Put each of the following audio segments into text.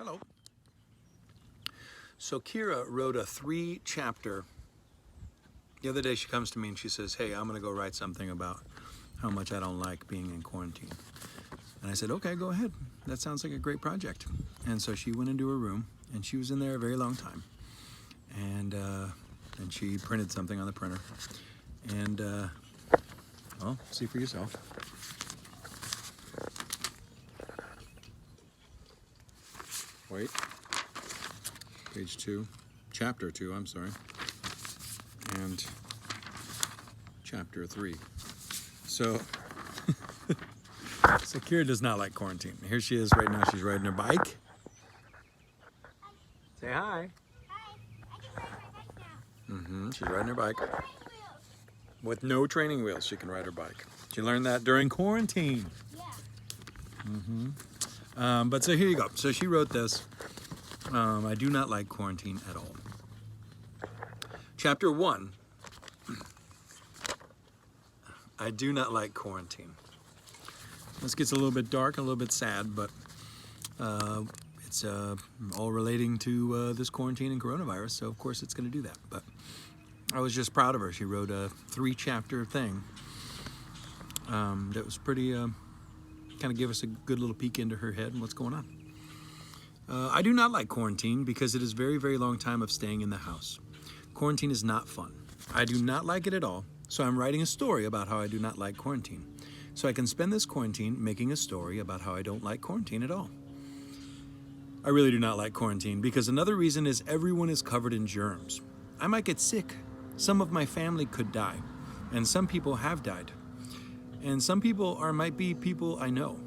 Hello. So Kira wrote a 3-chapter. The other day she comes to me and she says, hey, I'm going to go write something about how much I don't like being in quarantine. And I said, okay, go ahead. That sounds like a great project. And so she went into her room and she was in there a very long time. And she printed something on the printer. And, well, see for yourself. Wait. Page 2. Chapter 2, I'm sorry. And chapter 3. So, so Kira does not like quarantine. Here she is right now. She's riding her bike. Say hi. Hi. I can ride my bike now. She's riding her bike. With no training wheels, she can ride her bike. She learned that during quarantine. Yeah. But so here you go. So she wrote this. I do not like quarantine at all. Chapter 1. I do not like quarantine. This gets a little bit dark, a little bit sad, but it's all relating to this quarantine and coronavirus, so of course it's going to do that. But I was just proud of her. She wrote a 3-chapter thing that was pretty, kind of give us a good little peek into her head and what's going on. I do not like quarantine because it is a very, very long time of staying in the house. Quarantine is not fun. I do not like it at all, so I'm writing a story about how I do not like quarantine. So I can spend this quarantine making a story about how I don't like quarantine at all. I really do not like quarantine because another reason is everyone is covered in germs. I might get sick. Some of my family could die, and some people have died. And some people might be people I know.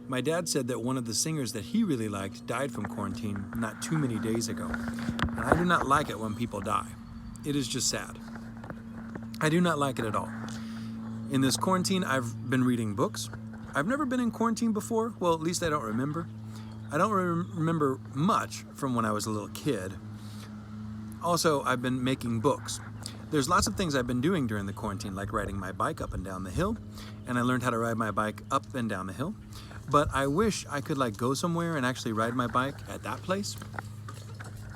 My dad said that one of the singers that he really liked died from quarantine not too many days ago. And I do not like it when people die. It is just sad. I do not like it at all. In this quarantine, I've been reading books. I've never been in quarantine before. Well, at least I don't remember. I don't remember much from when I was a little kid. Also, I've been making books. There's lots of things I've been doing during the quarantine, like riding my bike up and down the hill. And I learned how to ride my bike up and down the hill. But I wish I could go somewhere and actually ride my bike at that place.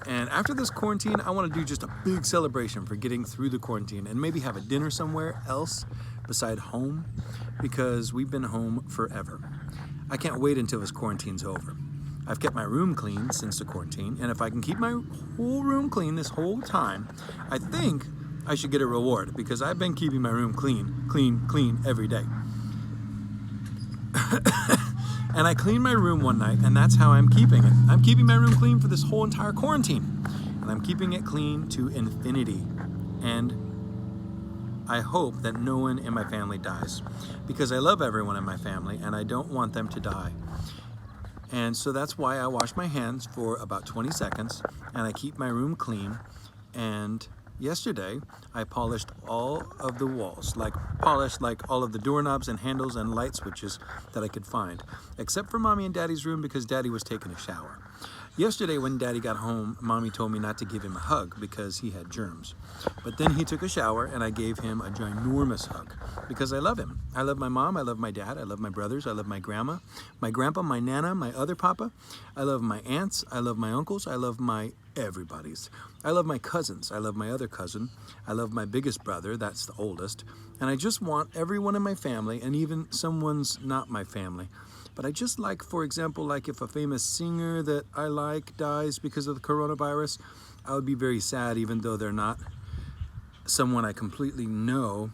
And after this quarantine, I want to do just a big celebration for getting through the quarantine and maybe have a dinner somewhere else beside home, because we've been home forever. I can't wait until this quarantine's over. I've kept my room clean since the quarantine, and if I can keep my whole room clean this whole time, I think I should get a reward, because I've been keeping my room clean every day. And I cleaned my room one night, and that's how I'm keeping it. I'm keeping my room clean for this whole entire quarantine. And I'm keeping it clean to infinity. And I hope that no one in my family dies, because I love everyone in my family, and I don't want them to die. And so that's why I wash my hands for about 20 seconds, and I keep my room clean. And yesterday, I polished all of the walls, polished all of the doorknobs and handles and light switches that I could find, except for Mommy and Daddy's room, because Daddy was taking a shower. Yesterday when Daddy got home, Mommy told me not to give him a hug because he had germs. But then he took a shower and I gave him a ginormous hug because I love him. I love my mom, I love my dad, I love my brothers, I love my grandma, my grandpa, my nana, my other papa. I love my aunts, I love my uncles, I love my everybody's. I love my cousins, I love my other cousin, I love my biggest brother, that's the oldest, and I just want everyone in my family, and even someone's not my family. But I just like, for example, if a famous singer that I like dies because of the coronavirus, I would be very sad, even though they're not someone I completely know.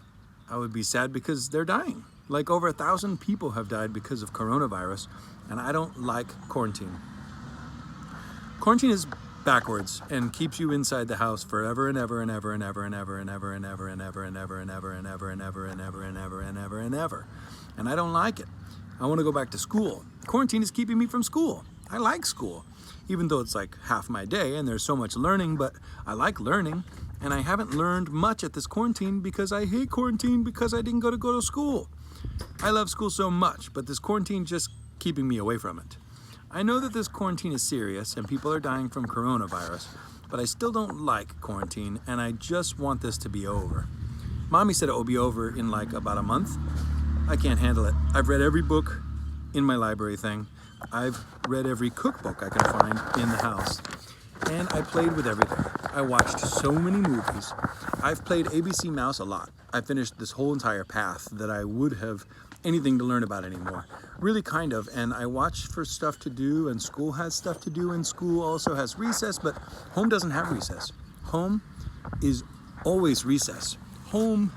I would be sad because they're dying. Over 1,000 people have died because of coronavirus, and I don't like quarantine. Quarantine is backwards and keeps you inside the house forever and ever and ever and ever and ever and ever and ever and ever and ever and ever and ever and ever and ever and ever and ever and ever. And I don't like it. I want to go back to school. Quarantine is keeping me from school. I like school, even though it's half my day and there's so much learning, but I like learning. And I haven't learned much at this quarantine because I hate quarantine because I didn't go to school. I love school so much, but this quarantine just keeping me away from it. I know that this quarantine is serious and people are dying from coronavirus, but I still don't like quarantine and I just want this to be over. Mommy said it will be over in about a month. I can't handle it. I've read every book in my library thing. I've read every cookbook I can find in the house. And I played with everything. I watched so many movies. I've played ABC Mouse a lot. I finished this whole entire path that I would have anything to learn about anymore. Really kind of. And I watch for stuff to do, and school has stuff to do, and school also has recess, but home doesn't have recess. Home is always recess. Home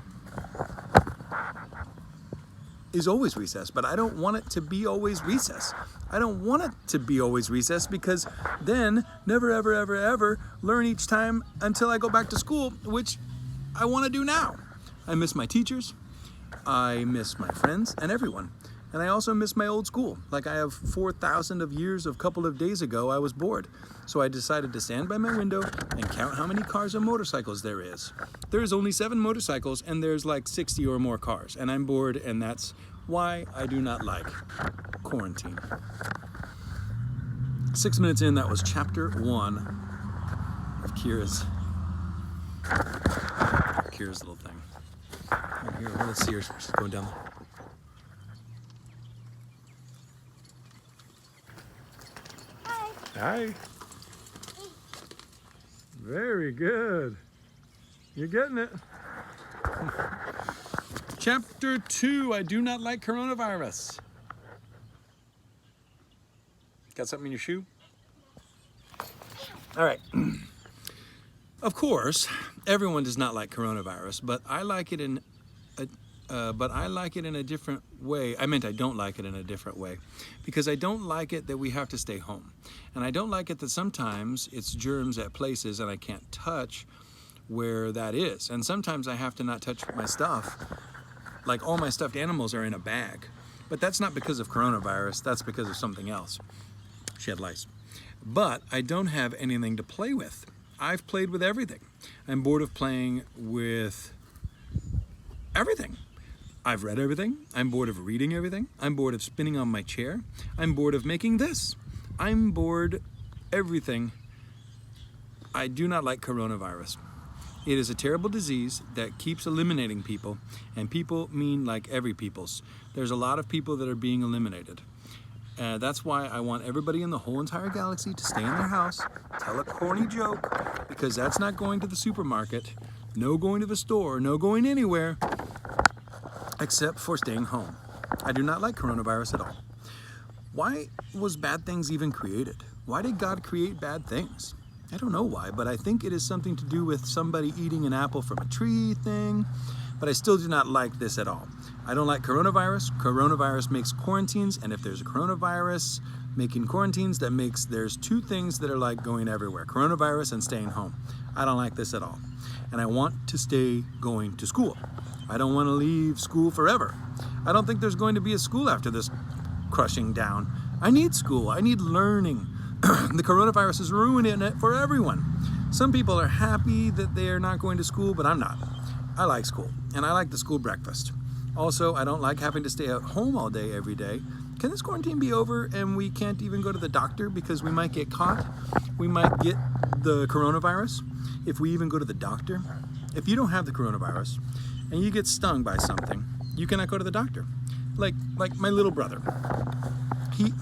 is always recess, but I don't want it to be always recess. I don't want it to be always recess, because then never, ever, ever, ever learn each time until I go back to school, which I want to do now. I miss my teachers, I miss my friends and everyone. And I also miss my old school. Like, I have 4,000 of years of couple of days ago, I was bored. So I decided to stand by my window and count how many cars and motorcycles there is. There's only 7 motorcycles and there's like 60 or more cars. And I'm bored, and that's why I do not like quarantine. 6 minutes in, that was chapter 1 of Kira's little thing. Right here, let's see her. She's going down there. Hi. Very good. You're getting it. Chapter 2, I do not like coronavirus. Got something in your shoe? All right. Of course, everyone does not like coronavirus, but I like it in a different way. I meant I don't like it in a different way, because I don't like it that we have to stay home. And I don't like it that sometimes it's germs at places and I can't touch where that is. And sometimes I have to not touch my stuff. Like, all my stuffed animals are in a bag. But that's not because of coronavirus, that's because of something else. Shed lice. But I don't have anything to play with. I've played with everything. I'm bored of playing with everything. I've read everything. I'm bored of reading everything. I'm bored of spinning on my chair. I'm bored of making this. I'm bored everything. I do not like coronavirus. It is a terrible disease that keeps eliminating people, and people mean like every people's. There's a lot of people that are being eliminated. That's why I want everybody in the whole entire galaxy to stay in their house, tell a corny joke, because that's not going to the supermarket, no going to the store, no going anywhere, except for staying home. I do not like coronavirus at all. Why was bad things even created? Why did God create bad things? I don't know why, but I think it is something to do with somebody eating an apple from a tree thing, but I still do not like this at all. I don't like coronavirus. Coronavirus makes quarantines, and if there's a coronavirus making quarantines, there's 2 things that are like going everywhere: coronavirus and staying home. I don't like this at all. And I want to stay going to school. I don't want to leave school forever. I don't think there's going to be a school after this crushing down. I need school. I need learning. The coronavirus is ruining it for everyone. Some people are happy that they are not going to school, but I'm not. I like school, and I like the school breakfast. Also, I don't like having to stay at home all day every day. Can this quarantine be over and we can't even go to the doctor because we might get caught? We might get the coronavirus if we even go to the doctor. If you don't have the coronavirus and you get stung by something, you cannot go to the doctor. Like my little brother. He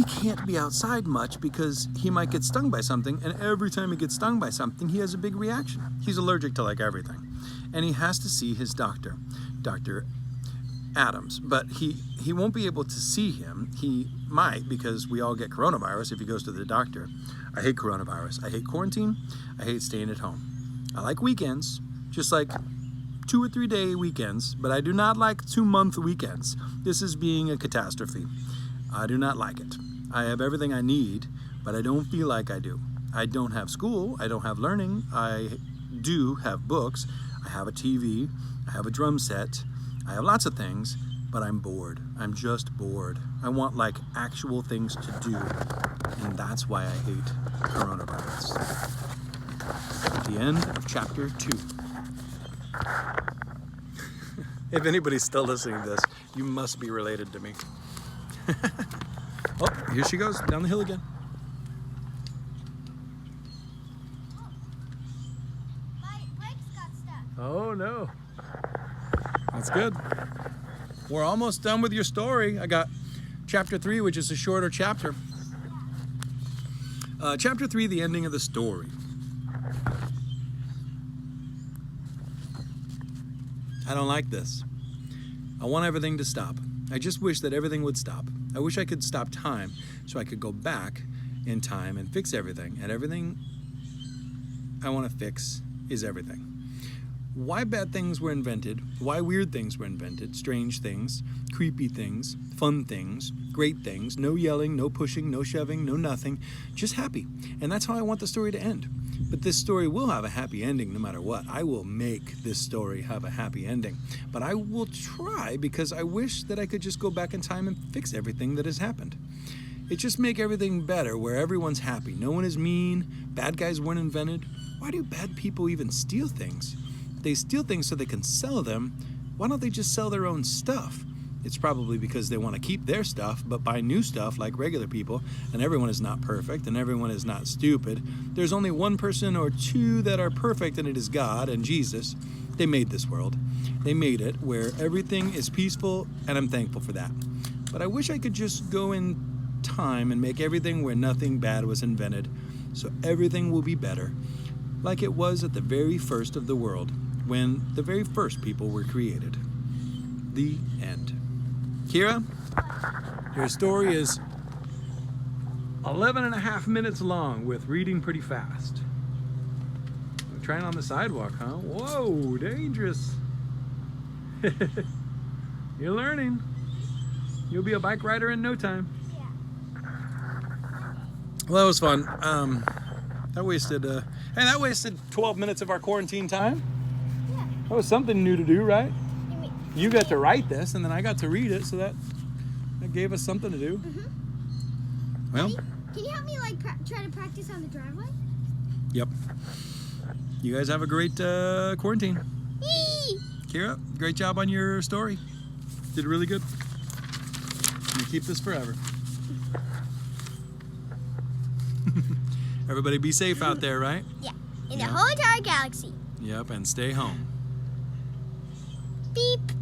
can't be outside much because he might get stung by something, and every time he gets stung by something, he has a big reaction. He's allergic to like everything. And he has to see his doctor, Dr. Adams. But he won't be able to see him. He might, because we all get coronavirus if he goes to the doctor. I hate coronavirus. I hate quarantine. I hate staying at home. I like weekends, just like 2 or 3 day weekends, but I do not like 2-month weekends. This is being a catastrophe. I do not like it. I have everything I need, but I don't feel like I do. I don't have school. I don't have learning. I do have books. I have a TV. I have a drum set. I have lots of things, but I'm bored. I'm just bored. I want like actual things to do, and that's why I hate coronavirus. The end of chapter 2. If anybody's still listening to this, you must be related to me. Oh, here she goes, down the hill again. My legs got stuck. Oh no. That's good. We're almost done with your story. I got chapter 3, which is a shorter chapter. Chapter 3, the ending of the story. I don't like this. I want everything to stop. I just wish that everything would stop. I wish I could stop time so I could go back in time and fix everything. And everything I want to fix is everything. Why bad things were invented, why weird things were invented, strange things, creepy things, fun things, great things, no yelling, no pushing, no shoving, no nothing, just happy. And that's how I want the story to end. But this story will have a happy ending no matter what. I will make this story have a happy ending. But I will try because I wish that I could just go back in time and fix everything that has happened. It just make everything better where everyone's happy. No one is mean, bad guys weren't invented. Why do bad people even steal things? They steal things so they can sell them. Why don't they just sell their own stuff? It's probably because they want to keep their stuff but buy new stuff like regular people, and everyone is not perfect and everyone is not stupid. There's only one person or two that are perfect, and it is God and Jesus. They made this world. They made it where everything is peaceful, and I'm thankful for that. But I wish I could just go in time and make everything where nothing bad was invented, so everything will be better, like it was at the very first of the world, when the very first people were created. The end. Kira, your story is 11 and a half minutes long with reading pretty fast. I'm trying on the sidewalk, huh? Whoa, dangerous. You're learning. You'll be a bike rider in no time. Yeah. Well, that was fun. That wasted 12 minutes of our quarantine time. Yeah. That was something new to do, right? You mean, You got to write this, and then I got to read it, so that gave us something to do. Well, can you help me try to practice on the driveway? yep. You guys have a great quarantine. Yee! Kira, great job on your story. Did really good. I'm gonna keep this forever. Everybody be safe out there, right? Yeah. In Yeah. the whole entire galaxy. Yep, and stay home. Beep.